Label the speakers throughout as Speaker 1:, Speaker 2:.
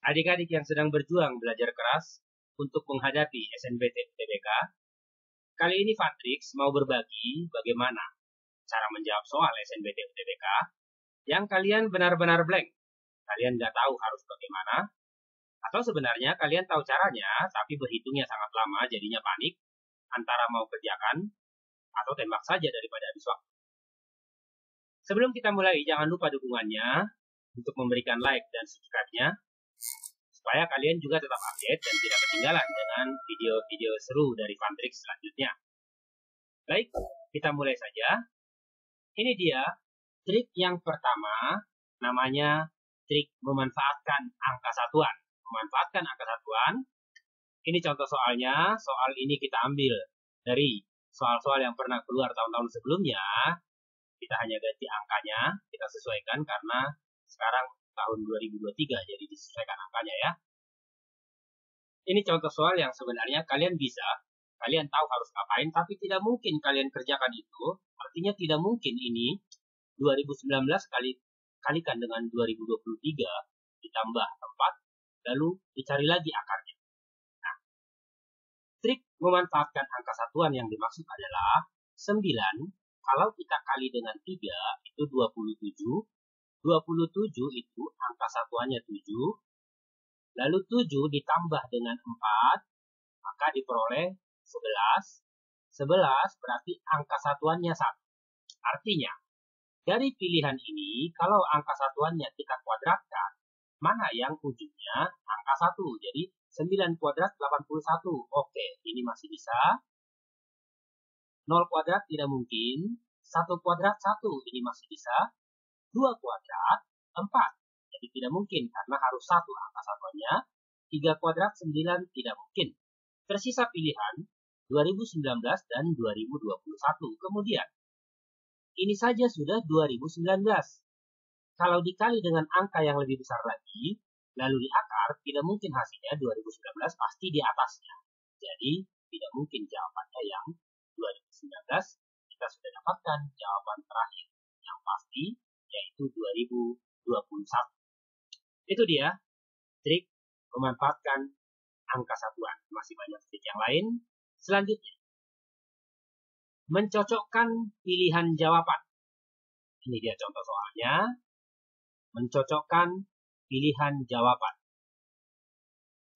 Speaker 1: Adik-adik yang sedang berjuang belajar keras untuk menghadapi SNBT-UTBK, kali ini Fatrix mau berbagi bagaimana cara menjawab soal SNBT-UTBK yang kalian benar-benar blank. Kalian nggak tahu harus bagaimana, atau sebenarnya kalian tahu caranya, tapi berhitungnya sangat lama, jadinya panik, antara mau kerjakan atau tembak saja daripada habis waktu. Sebelum kita mulai, jangan lupa dukungannya untuk memberikan like dan subscribe-nya, supaya kalian juga tetap update dan tidak ketinggalan dengan video-video seru dari Fatrix selanjutnya. Baik, kita mulai saja. Ini dia trik yang pertama, namanya trik memanfaatkan angka satuan. Memanfaatkan angka satuan, ini contoh soalnya. Soal ini kita ambil dari soal-soal yang pernah keluar tahun-tahun sebelumnya. Kita hanya ganti angkanya, kita sesuaikan karena sekarang tahun 2023, jadi disesuaikan angkanya ya. Ini contoh soal yang sebenarnya kalian bisa, kalian tahu harus ngapain, tapi tidak mungkin kalian kerjakan itu. Artinya tidak mungkin ini 2019 kalikan dengan 2023 ditambah 4, lalu dicari lagi akarnya. Nah, trik memanfaatkan angka satuan yang dimaksud adalah 9, kalau kita kali dengan 3 itu 27. 27 itu angka satuannya 7. Lalu 7 ditambah dengan 4, maka diperoleh 11. 11 berarti angka satuannya 1. Artinya, dari pilihan ini, kalau angka satuannya kita kuadratkan, mana yang ujungnya angka 1. Jadi, 9 kuadrat 81. Oke, ini masih bisa. 0 kuadrat tidak mungkin. 1 kuadrat 1, ini masih bisa. 2 kuadrat 4. Jadi tidak mungkin karena harus 1 angka satuannya. 3 kuadrat 9 tidak mungkin. Tersisa pilihan 2019 dan 2021. Kemudian, ini saja sudah 2019. Kalau dikali dengan angka yang lebih besar lagi, lalu di akar, tidak mungkin hasilnya 2019 pasti di atasnya. Jadi, tidak mungkin jawabannya yang 2019. Kita sudah dapatkan jawaban terakhir yang pasti, yaitu 2021. Itu dia trik memanfaatkan angka satuan. Masih banyak trik yang lain. Selanjutnya, mencocokkan pilihan jawaban. Ini dia contoh soalnya. Mencocokkan pilihan jawaban.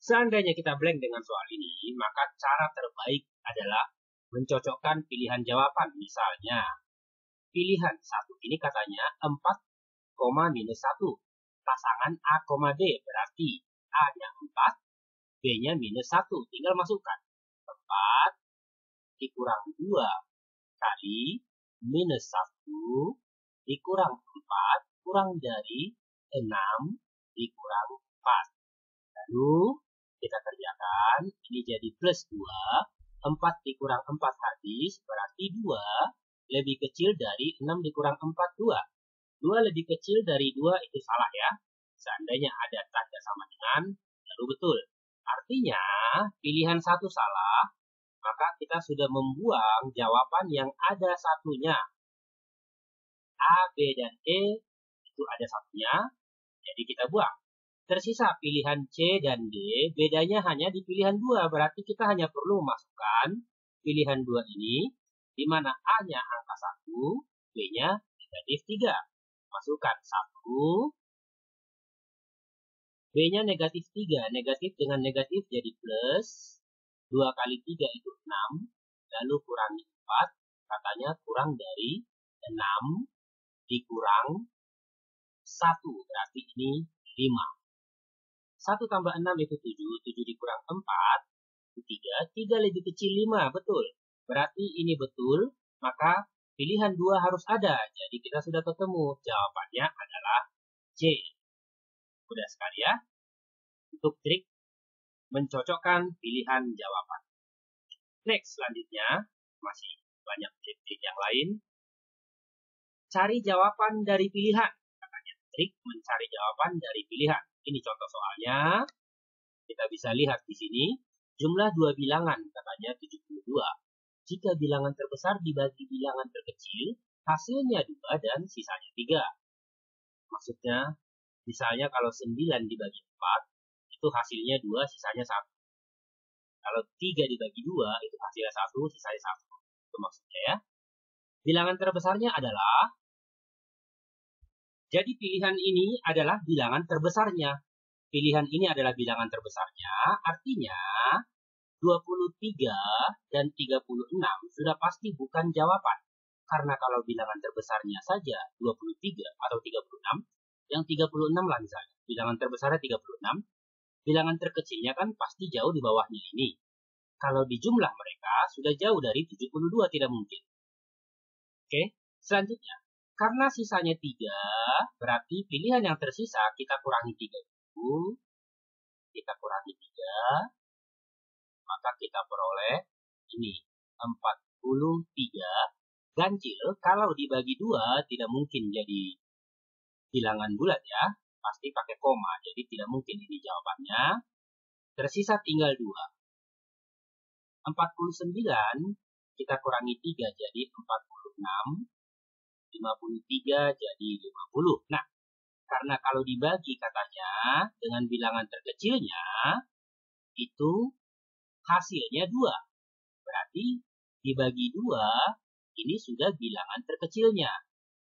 Speaker 1: Seandainya kita blank dengan soal ini, maka cara terbaik adalah mencocokkan pilihan jawaban. Misalnya, pilihan 1 ini katanya 4, minus 1. Pasangan A, D. Berarti A-nya 4, B-nya minus 1. Tinggal masukkan. 4 dikurang 2 kali minus 1 dikurang 4 kurang dari 6 dikurang 4. Lalu kita kerjakan. Ini jadi plus 2. 4 dikurang 4 habis. Berarti 2 lebih kecil dari 6 dikurang 4, 2. 2 lebih kecil dari 2 itu salah ya. Seandainya ada tanda sama dengan, lalu betul. Artinya, pilihan 1 salah, maka kita sudah membuang jawaban yang ada satunya. A, B, dan E itu ada satunya, jadi kita buang. Tersisa pilihan C dan D, bedanya hanya di pilihan 2, berarti kita hanya perlu memasukkan pilihan 2 ini, di mana A-nya angka 1, B-nya negatif 3. Masukkan 1, B-nya negatif 3. Negatif dengan negatif jadi plus. 2 kali 3 itu 6. Lalu kurangi 4. Katanya kurang dari 6 dikurang 1. Berarti ini 5. 1 tambah 6 itu 7. 7 dikurang 4 itu 3. 3 lebih kecil 5. Betul. Berarti ini betul. Maka pilihan 2 harus ada. Jadi kita sudah ketemu. Jawabannya adalah C. Mudah sekali ya. Untuk trik mencocokkan pilihan jawaban. Next, selanjutnya. Masih banyak trik-trik yang lain. Cari jawaban dari pilihan. Katanya trik mencari jawaban dari pilihan. Ini contoh soalnya. Kita bisa lihat di sini. Jumlah 2 bilangan katanya 72. Jika bilangan terbesar dibagi bilangan terkecil, hasilnya 2 dan sisanya 3. Maksudnya, misalnya kalau 9 dibagi 4, itu hasilnya 2, sisanya 1. Kalau 3 dibagi 2, itu hasilnya 1, sisanya 1. Itu maksudnya ya. Bilangan terbesarnya adalah, jadi pilihan ini adalah bilangan terbesarnya. Pilihan ini adalah bilangan terbesarnya, artinya 23 dan 36 sudah pasti bukan jawaban. Karena kalau bilangan terbesarnya saja 23 atau 36, yang 36 lah misalnya. Bilangan terbesarnya 36, bilangan terkecilnya kan pasti jauh di bawahnya ini. Kalau di jumlah mereka sudah jauh dari 72, tidak mungkin. Oke, selanjutnya. Karena sisanya 3, berarti pilihan yang tersisa kita kurangi 3 itu. Kita kurangi 3, maka kita peroleh ini 43. Ganjil kalau dibagi 2 tidak mungkin jadi bilangan bulat ya, pasti pakai koma, jadi tidak mungkin ini jawabannya. Tersisa tinggal 2. 49 kita kurangi 3 jadi 46, 53 jadi 50. Nah, karena kalau dibagi katanya dengan bilangan terkecilnya itu hasilnya 2. Berarti dibagi 2 ini sudah bilangan terkecilnya.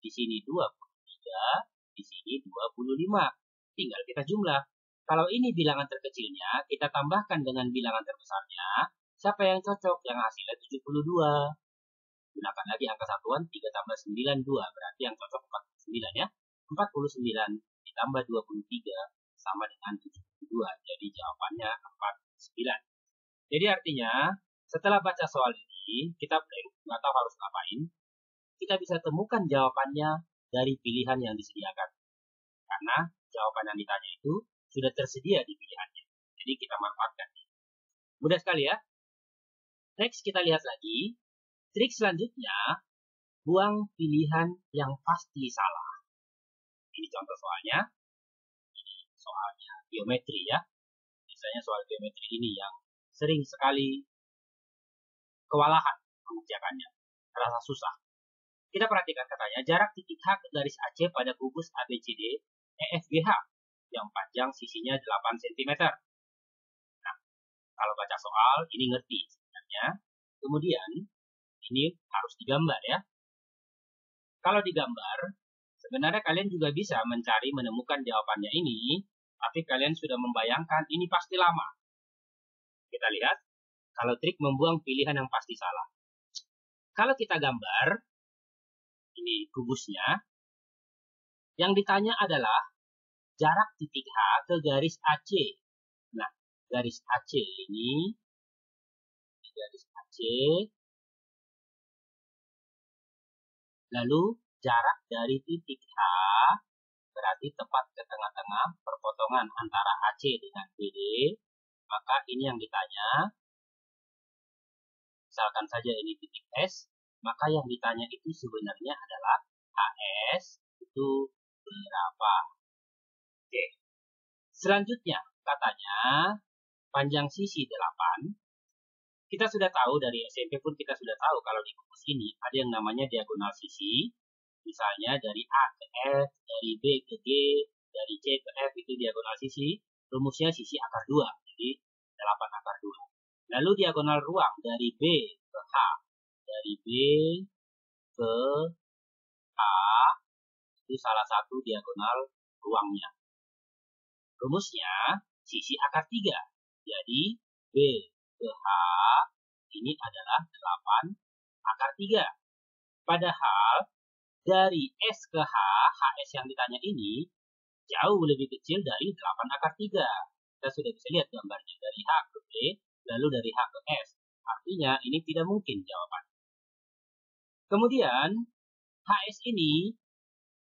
Speaker 1: Di sini 23, di sini 25. Tinggal kita jumlah. Kalau ini bilangan terkecilnya, kita tambahkan dengan bilangan terbesarnya. Siapa yang cocok? Yang hasilnya 72. Gunakan lagi angka satuan, 3 tambah 9, 2. Berarti yang cocok 49 ya. 49 ditambah 23 sama dengan 72. Jadi jawabannya 49. Jadi artinya, setelah baca soal ini, kita blank, nggak tahu harus ngapain. Kita bisa temukan jawabannya dari pilihan yang disediakan. Karena jawaban yang ditanya itu sudah tersedia di pilihannya. Jadi kita manfaatkan. Mudah sekali ya. Next kita lihat lagi. Trik selanjutnya, buang pilihan yang pasti salah. Ini contoh soalnya. Ini soalnya geometri ya. Misalnya soal geometri ini yang sering sekali kewalahan mengerjakannya, terasa susah. Kita perhatikan katanya, jarak titik H ke garis AC pada kubus ABCD EFGH yang panjang sisinya 8 cm. Nah, kalau baca soal ini ngerti sebenarnya. Kemudian ini harus digambar ya. Kalau digambar, sebenarnya kalian juga bisa menemukan jawabannya ini, tapi kalian sudah membayangkan ini pasti lama. Kita lihat. Kalau trik membuang pilihan yang pasti salah. Kalau kita gambar, ini kubusnya, yang ditanya adalah jarak titik H ke garis AC. Nah, garis AC ini garis AC, lalu jarak dari titik H, berarti tepat ke tengah-tengah perpotongan antara AC dengan BD, maka ini yang ditanya. Misalkan saja ini titik S, maka yang ditanya itu sebenarnya adalah HS itu berapa. Oke. Selanjutnya, katanya panjang sisi 8. Kita sudah tahu dari SMP pun kita sudah tahu kalau di kubus ini ada yang namanya diagonal sisi. Misalnya dari A ke F, dari B ke G, dari C ke F itu diagonal sisi. Rumusnya sisi akar 2, jadi 8 akar 2. Lalu diagonal ruang dari B ke H, dari B ke A, itu salah satu diagonal ruangnya. Rumusnya sisi akar 3, jadi B ke H ini adalah 8 akar 3. Padahal dari S ke H, HS yang ditanya ini jauh lebih kecil dari 8 akar 3. Kita sudah bisa lihat gambarnya dari H ke B, lalu dari H ke S. Artinya ini tidak mungkin jawaban. Kemudian HS ini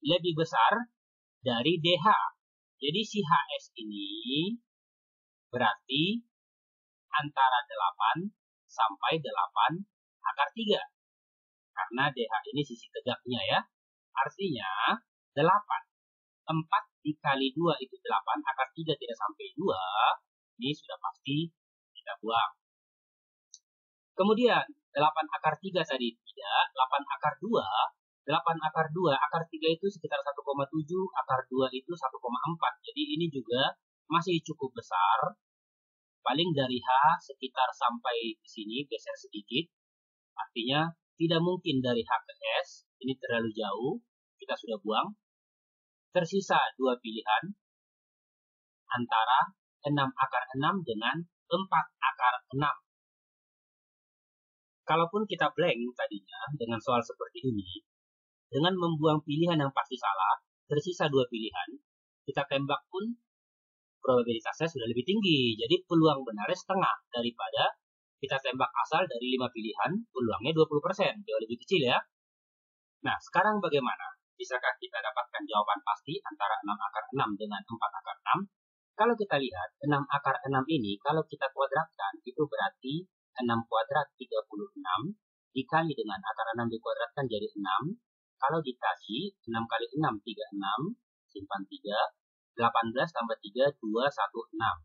Speaker 1: lebih besar dari DH. Jadi si HS ini berarti antara 8 sampai 8 akar 3. Karena DH ini sisi tegaknya ya. Artinya 8. 4 dikali 2 itu 8, akar 3 tidak sampai 2. Ini sudah pasti kita buang. Kemudian 8 akar 3 tadi tidak, 8 akar 2. 8 akar 2, akar 3 itu sekitar 1,7, akar 2 itu 1,4. Jadi ini juga masih cukup besar. Paling dari H sekitar sampai di sini geser sedikit. Artinya tidak mungkin dari H ke S. Ini terlalu jauh. Kita sudah buang. Tersisa dua pilihan antara 6 akar 6 dengan 4 akar 6. Kalaupun kita blank tadinya dengan soal seperti ini, dengan membuang pilihan yang pasti salah, tersisa dua pilihan, kita tembak pun probabilitasnya sudah lebih tinggi. Jadi peluang benarnya setengah daripada kita tembak asal dari 5 pilihan, peluangnya 20%, jauh lebih kecil ya. Nah, sekarang bagaimana? Bisakah kita dapatkan jawaban pasti antara 6 akar 6 dengan 4 akar 6? Kalau kita lihat, 6 akar 6 ini, kalau kita kuadratkan, itu berarti 6 kuadrat 36, dikali dengan akar 6 dikuadratkan jadi 6. Kalau dikasih 6 kali 6, 36, simpan 3, 18 tambah 3, 216.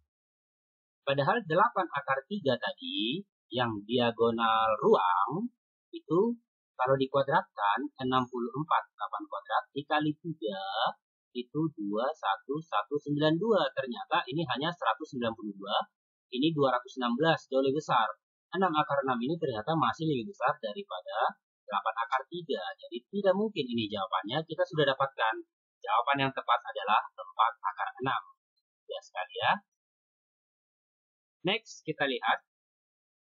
Speaker 1: Padahal 8 akar 3 tadi, yang diagonal ruang, itu kalau dikuadratkan 64, 8 kuadrat, dikali 3, itu 21192. Ternyata ini hanya 192, ini 216, jauh lebih besar. 6 akar 6 ini ternyata masih lebih besar daripada 8 akar 3. Jadi tidak mungkin ini jawabannya. Kita sudah dapatkan jawaban yang tepat adalah 4 akar 6. Ya sekali ya. Next kita lihat.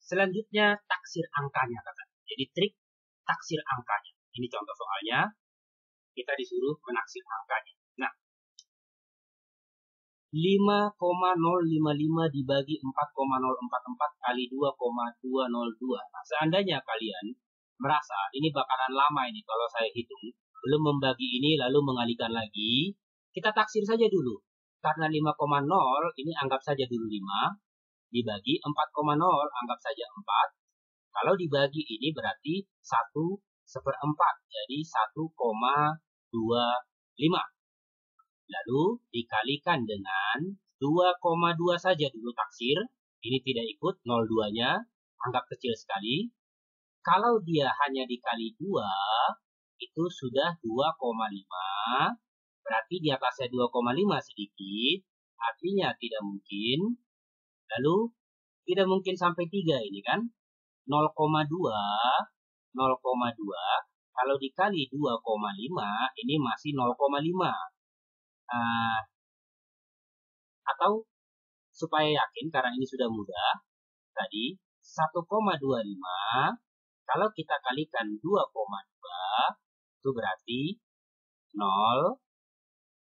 Speaker 1: Selanjutnya taksir angkanya. Jadi trik taksir angkanya. Ini contoh soalnya. Kita disuruh menaksir angkanya. Nah, 5,055 dibagi 4,044 kali 2,202. Nah, seandainya kalian merasa ini bakalan lama ini kalau saya hitung, belum membagi ini lalu mengalihkan lagi, kita taksir saja dulu. Karena 5,0 ini anggap saja dulu 5, dibagi 4,0 anggap saja 4. Kalau dibagi ini berarti 1/4, jadi 1,25. Lalu dikalikan dengan 2,2 saja dulu taksir. Ini tidak ikut 0,2-nya, anggap kecil sekali. Kalau dia hanya dikali 2, itu sudah 2,5. Berarti di atasnya 2,5 sedikit, artinya tidak mungkin. Lalu tidak mungkin sampai 3 ini kan. 0,2. Kalau dikali 2,5, ini masih 0,5. Atau supaya yakin, karena ini sudah mudah, tadi 1,25, kalau kita kalikan 2,2, itu berarti 0,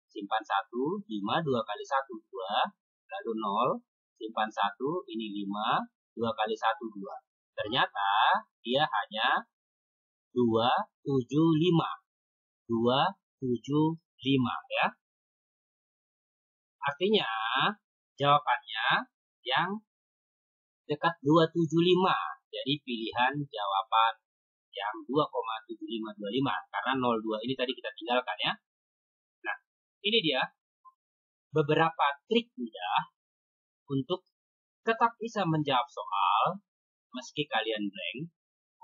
Speaker 1: simpan 1, 5, 2 kali 1, 2, lalu 0, simpan 1, ini 5, 2 kali 1, 2. Ternyata dia hanya 275. 275 ya. Artinya jawabannya yang dekat 275. Jadi pilihan jawaban yang 2,7525. Karena 02 ini tadi kita tinggalkan ya. Nah, ini dia beberapa trik mudah untuk tetap bisa menjawab soal meski kalian blank.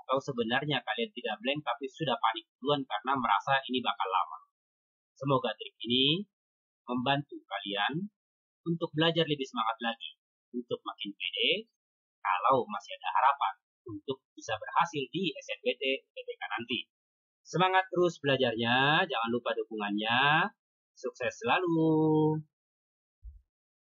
Speaker 1: Atau sebenarnya kalian tidak blank tapi sudah panik duluan karena merasa ini bakal lama. Semoga trik ini membantu kalian untuk belajar lebih semangat lagi, untuk makin pede, kalau masih ada harapan untuk bisa berhasil di SNBT UTBK nanti. Semangat terus belajarnya, jangan lupa dukungannya, sukses selalu.